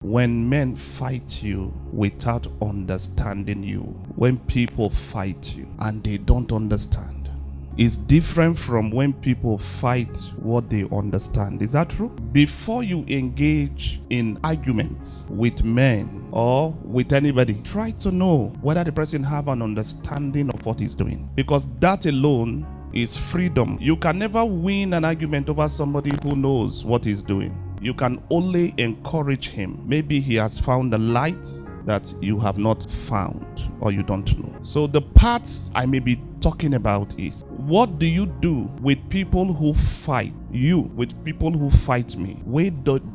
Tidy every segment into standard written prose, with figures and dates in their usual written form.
When men fight you without understanding you, when people fight you and they don't understand, it's different from when people fight what they understand. Is that true? Before you engage in arguments with men or with anybody, try to know whether the person have an understanding of what he's doing, because that alone is freedom. You can never win an argument over somebody who knows what he's doing. You can only encourage him. Maybe he has found a light that you have not found or you don't know. So the part I may be talking about is, what do you do with people who fight you, with people who fight me, where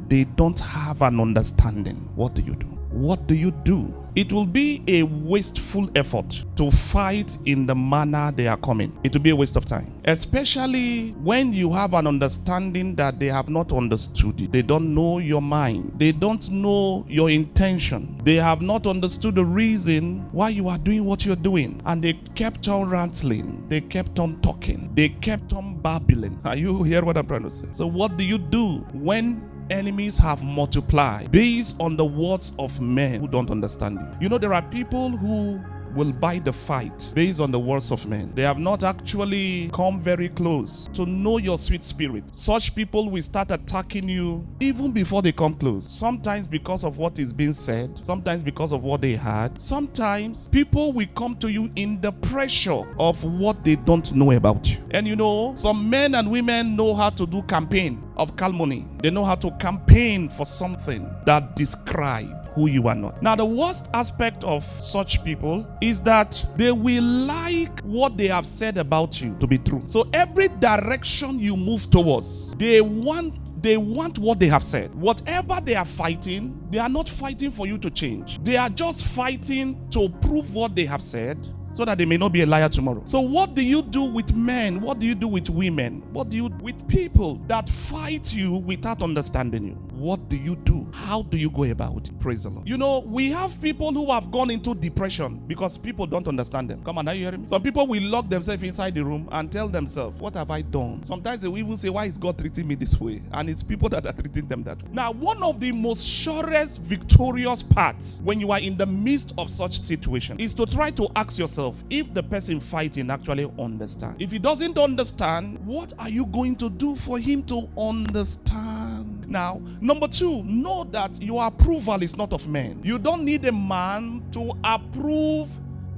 they don't have an understanding? What do you do? What do you do? It will be a wasteful effort to fight in the manner they are coming. It will be a waste of time, especially when you have an understanding that they have not understood it. They don't know your mind. They don't know your intention. They have not understood the reason why you are doing what you're doing. And they kept on rattling. They kept on talking. They kept on babbling. Are you hear what I'm trying to say? So what do you do when enemies have multiplied based on the words of men who don't understand you? You know, there are people who will buy the fight based on the words of men. They have not actually come very close to know your sweet spirit. Such people will start attacking you even before they come close. Sometimes because of what is being said, sometimes because of what they had. Sometimes people will come to you in the pressure of what they don't know about you. And you know, some men and women know how to do campaign of calumny. They know how to campaign for something that describes who you are not. Now, the worst aspect of such people is that they will like what they have said about you to be true. So every direction you move towards, they want what they have said. Whatever they are fighting, they are not fighting for you to change. They are just fighting to prove what they have said, so that they may not be a liar tomorrow. So what do you do with men? What do you do with women? What do you do with people that fight you without understanding you? What do you do? How do you go about it? Praise the Lord. You know, we have people who have gone into depression because people don't understand them. Come on, are you hearing me? Some people will lock themselves inside the room and tell themselves, what have I done? Sometimes they will even say, why is God treating me this way? And it's people that are treating them that way. Now, one of the most surest victorious parts when you are in the midst of such situation is to try to ask yourself, if the person fighting actually understands. If he doesn't understand, what are you going to do for him to understand? Now, number two, know that your approval is not of men. You don't need a man to approve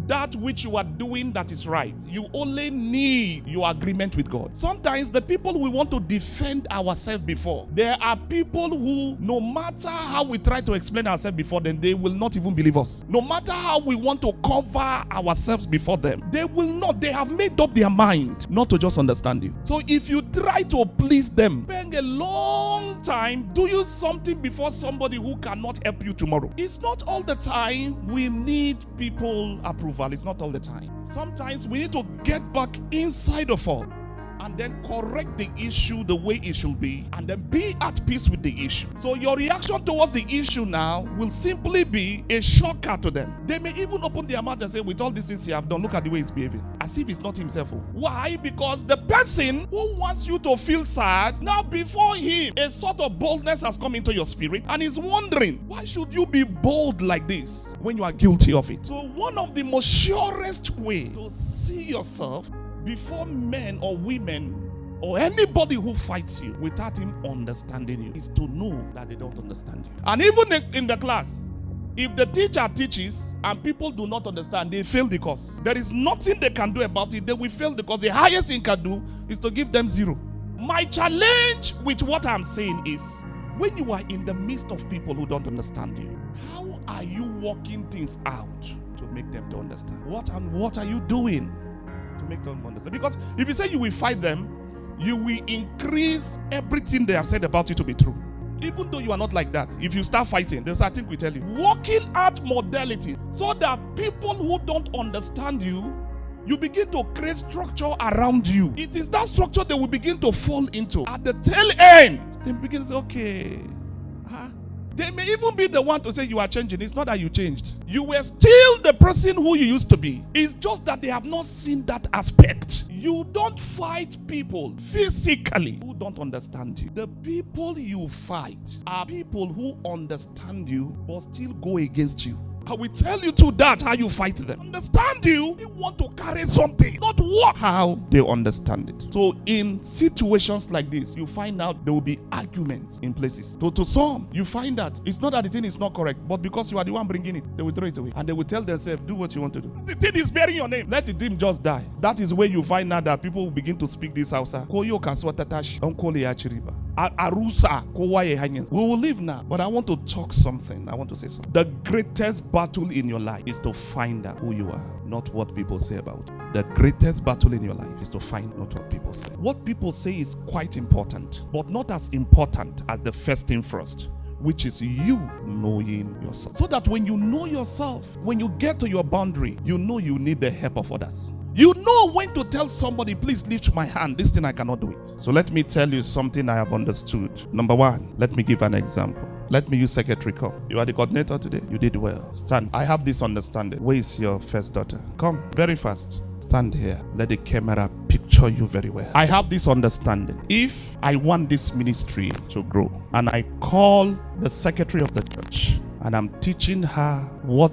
that which you are doing that is right. You only need your agreement with God. Sometimes the people we want to defend ourselves before, there are people who, no matter how we try to explain ourselves before them, they will not even believe us. No matter how we want to cover ourselves before them, they will not. They have made up their mind not to just understand you. So if you try to please them, spend a long time doing something before somebody who cannot help you tomorrow. It's not all the time we need people approval. It's not all the time. Sometimes we need to get back inside of us and then correct the issue the way it should be, and then be at peace with the issue. So your reaction towards the issue now will simply be a shocker to them. They may even open their mouth and say, with all these things you have done, look at the way he's behaving, as if it's not himself. Why? Because the person who wants you to feel sad, now before him, a sort of boldness has come into your spirit, and he's wondering, why should you be bold like this when you are guilty of it? So one of the most surest way to see yourself before men or women or anybody who fights you without him understanding you is to know that they don't understand you. And even in the class, if the teacher teaches and people do not understand, they fail the course. There is nothing they can do about it. They will fail the course. The highest thing can do is to give them 0. My challenge with what I'm saying is, when you are in the midst of people who don't understand you, how are you working things out to make them to understand? What are you doing to make them understand? Because if you say you will fight them, you will increase everything they have said about you to be true. Even though you are not like that, if you start fighting, there's a thing we tell you. Working out modality so that people who don't understand you, you begin to create structure around you. It is that structure they will begin to fall into. At the tail end, they begin to say, okay, They may even be the one to say you are changing. It's not that you changed. You were still the person who you used to be. It's just that they have not seen that aspect. You don't fight people physically who don't understand you. The people you fight are people who understand you but still go against you. I will tell you too that how you fight them. Understand you, they want to carry something, not what how they understand it. So in situations like this, you find out there will be arguments in places. To some, you find that it's not that the thing is not correct, but because you are the one bringing it, they will throw it away. And they will tell themselves, do what you want to do. The thing is bearing your name. Let the thing just die. That is where you find out that people will begin to speak this Hausa. Koyo kaswatatashi, onkole achiriba. Arusa, we will leave now, but I want to talk something. I want to say something. The greatest battle in your life is to find out who you are, not what people say about you. The greatest battle in your life is to find not what people say. What people say is quite important, but not as important as the first thing first, which is you knowing yourself. So that when you know yourself, when you get to your boundary, you know you need the help of others. You know when to tell somebody, please lift my hand. This thing, I cannot do it. So let me tell you something I have understood. Number one, let me give an example. Let me use Secretary Come. You are the coordinator today. You did well. Stand. I have this understanding. Where is your first daughter? Come very fast. Stand here. Let the camera picture you very well. I have this understanding. If I want this ministry to grow and I call the secretary of the church and I'm teaching her what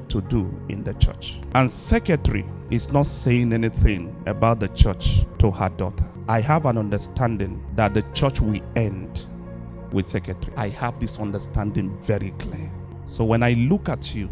to do in the church, and secretary is not saying anything about the church to her daughter, I have an understanding that the church will end with secretary. I have this understanding very clear. So when I look at you,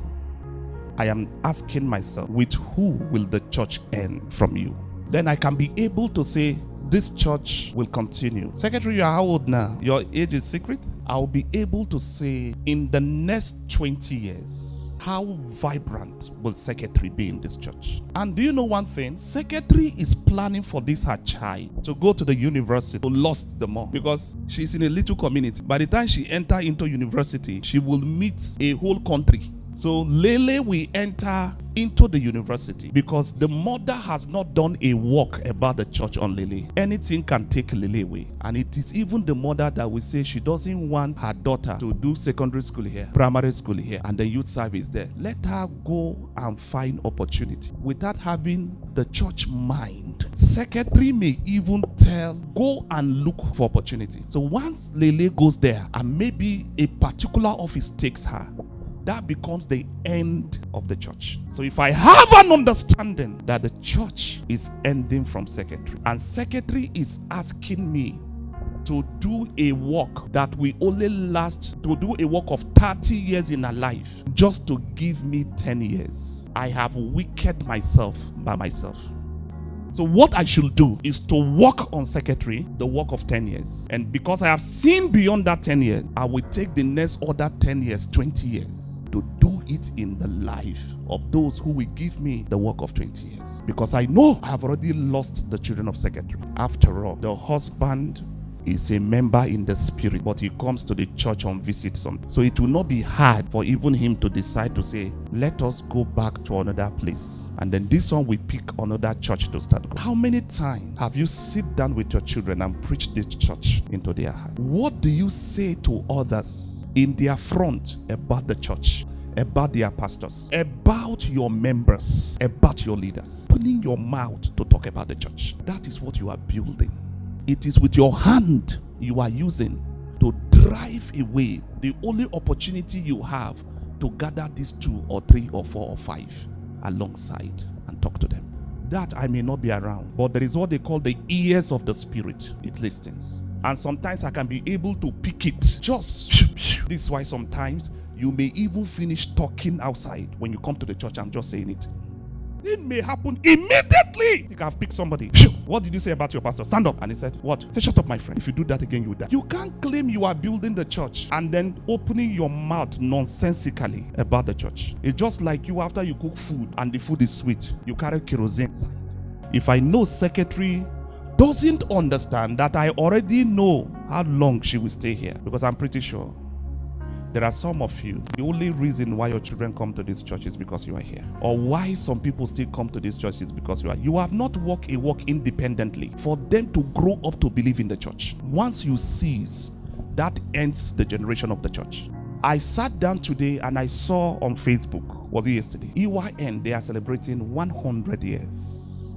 I am asking myself, with who will the church end from you? Then I can be able to say, this church will continue. Secretary, you are how old now? Your age is secret? I'll be able to say, in the next 20 years, how vibrant will secretary be in this church? And do you know one thing? Secretary is planning for this her child to go to the university to lost the more, because she's in a little community. By the time she enter into university, she will meet a whole country. So Lele will enter into the university because the mother has not done a work about the church on Lele. Anything can take Lele away. And it is even the mother that will say she doesn't want her daughter to do secondary school here, primary school here, and the youth service there. Let her go and find opportunity without having the church mind. Secretary may even tell, go and look for opportunity. So once Lele goes there and maybe a particular office takes her, that becomes the end of the church. So if I have an understanding that the church is ending from secretary, and secretary is asking me to do a work that will only last, to do a work of 30 years in her life, just to give me 10 years, I have wicked myself by myself. So what I should do is to work on secretary, the work of 10 years. And because I have seen beyond that 10 years, I will take the next other 10 years, 20 years to do it in the life of those who will give me the work of 20 years. Because I know I have already lost the children of secretary. After all, the husband is a member in the spirit, but he comes to the church on visit some. So it will not be hard for even him to decide to say, let us go back to another place. And then this one will pick another church to start going. How many times have you sit down with your children and preach this church into their heart? What do you say to others in their front about the church, about their pastors, about your members, about your leaders? Opening your mouth to talk about the church. That is what you are building. It is with your hand you are using to drive away the only opportunity you have to gather these 2 or 3 or 4 or 5 alongside and talk to them. That I may not be around, but there is what they call the ears of the spirit. It listens. And sometimes I can be able to pick it. Just this is why sometimes you may even finish talking outside when you come to the church. I'm just saying it. It may happen immediately. I think I've picked somebody. What did you say about your pastor? Stand up. And he said, what? Say, shut up, my friend. If you do that again, you die. You can't claim you are building the church and then opening your mouth nonsensically about the church. It's just like you after you cook food and the food is sweet. You carry kerosene inside. If I know secretary doesn't understand that, I already know how long she will stay here, because I'm pretty sure there are some of you, the only reason why your children come to this church is because you are here. Or why some people still come to this church is because you are. You have not walked a walk independently for them to grow up to believe in the church. Once you cease, that ends the generation of the church. I sat down today and I saw on Facebook, was it yesterday? EYN, they are celebrating 100 years.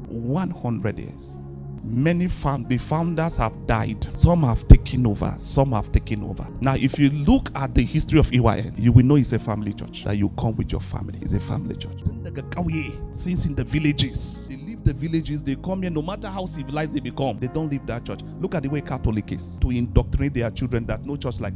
100 years. Many the founders have died. Some have taken over. Some have taken over. Now, if you look at the history of EYN, you will know it's a family church. That you come with your family. It's a family church. Since in the villages, they leave the villages, they come here, no matter how civilized they become, they don't leave that church. Look at the way Catholic is to indoctrinate their children that no church like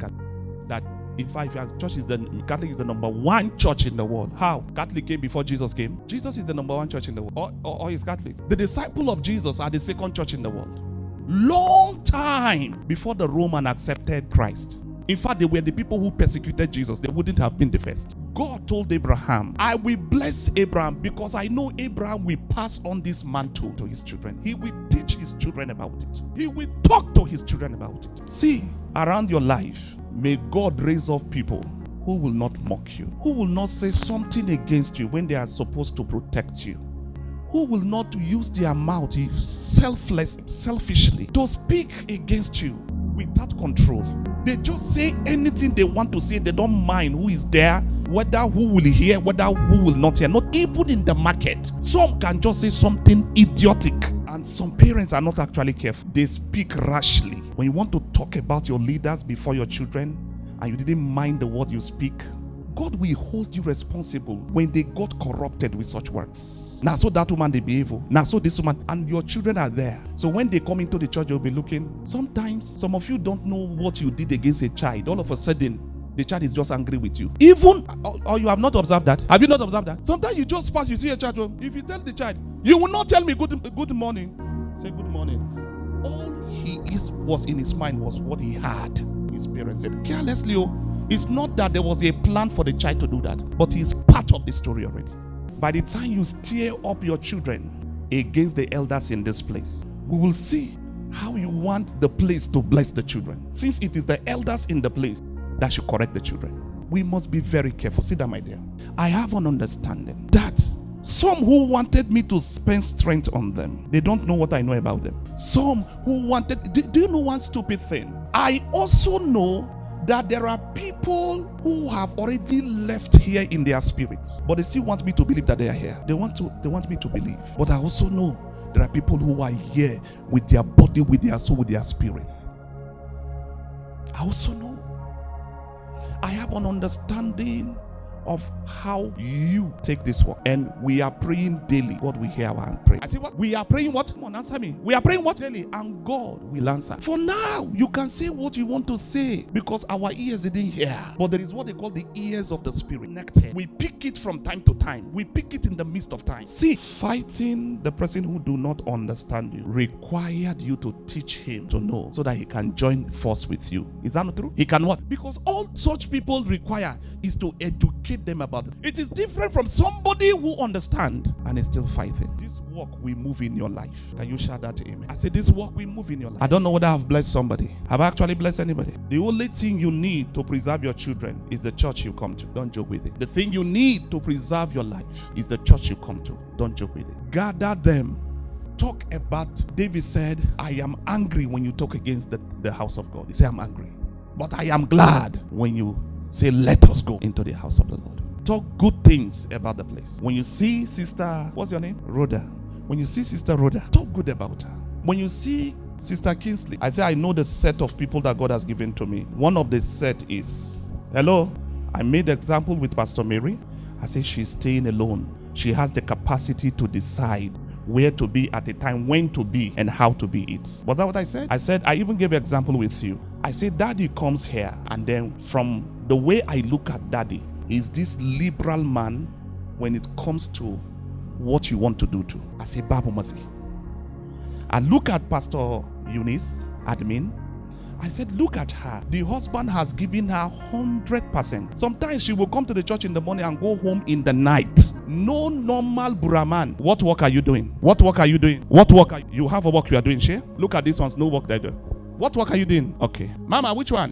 that. In fact, Catholic is the number one church in the world. How? Catholic came before Jesus came. Jesus is the number one church in the world. Or is Catholic. The disciple of Jesus are the second church in the world. Long time before the Roman accepted Christ. In fact, they were the people who persecuted Jesus. They wouldn't have been the first. God told Abraham, I will bless Abraham because I know Abraham will pass on this mantle to his children. He will teach his children about it. He will talk to his children about it. See, around your life, may God raise up people who will not mock you, who will not say something against you when they are supposed to protect you, who will not use their mouth selfishly to speak against you without control. They just say anything they want to say. They don't mind who is there, whether who will hear, whether who will not hear. Not even in the market. Some can just say something idiotic. And some parents are not actually careful. They speak rashly. When you want to talk about your leaders before your children and you didn't mind the word you speak, God will hold you responsible when they got corrupted with such words. Now, so that woman, they behave. Now, so this woman, and your children are there. So when they come into the church, they'll be looking. Sometimes, some of you don't know what you did against a child. All of a sudden, the child is just angry with you. Even, or you have not observed that. Have you not observed that? Sometimes you just pass, you see a child. If you tell the child, you will not tell me good morning. Say good morning. All was in his mind was what he had. His parents said carelessly. It's not that there was a plan for the child to do that, but he's part of the story already. By the time you stir up your children against the elders in this place, we will see how you want the place to bless the children. Since it is the elders in the place that should correct the children, we must be very careful. See that, my dear? I have an understanding that some who wanted me to spend strength on them, they don't know what I know about them. Some who wanted, do you know one stupid thing? I also know that there are people who have already left here in their spirits, but they still want me to believe that they are here. They want me to believe. But I also know there are people who are here with their body, with their soul, with their spirit. I also know. I have an understanding of how you take this work, and we are praying daily. God will hear our hand pray. I say what? We are praying what? Come on, answer me. We are praying what? Daily, and God will answer. For now, you can say what you want to say because our ears didn't hear. But there is what they call the ears of the spirit. Connected. We pick it from time to time. We pick it in the midst of time. See, fighting the person who do not understand you required you to teach him to know so that he can join force with you. Is that not true? He can what? Because all such people require is to educate them about it. It is different from somebody who understands and is still fighting. This work we move in your life. Can you shout that amen? I said this work we move in your life. I don't know whether I've blessed somebody. Have I actually blessed anybody? The only thing you need to preserve your children is the church you come to. Don't joke with it. The thing you need to preserve your life is the church you come to. Don't joke with it. Gather them. Talk about, David said, I am angry when you talk against the house of God. He said, I'm angry. But I am glad when you say, let us go into the house of the Lord. Talk good things about the place. When you see Sister, what's your name? Rhoda. When you see Sister Rhoda, talk good about her. When you see Sister Kingsley, I say I know the set of people that God has given to me. One of the set is, hello, I made the example with Pastor Mary. I say she's staying alone. She has the capacity to decide where to be at a time, when to be, and how to be it. Was that what I said? I said, I even gave an example with you. I said, Daddy comes here, and then from the way I look at Daddy, is this liberal man when it comes to what you want to do to. I say, Babu Masi. And look at Pastor Eunice, admin. I said, look at her. The husband has given her 100%. Sometimes she will come to the church in the morning and go home in the night. No normal Brahman. What work are you doing? What work are you doing? What work are you have a work you are doing, Shay? Look at this one's no work they do. What work are you doing? Okay. Mama, which one?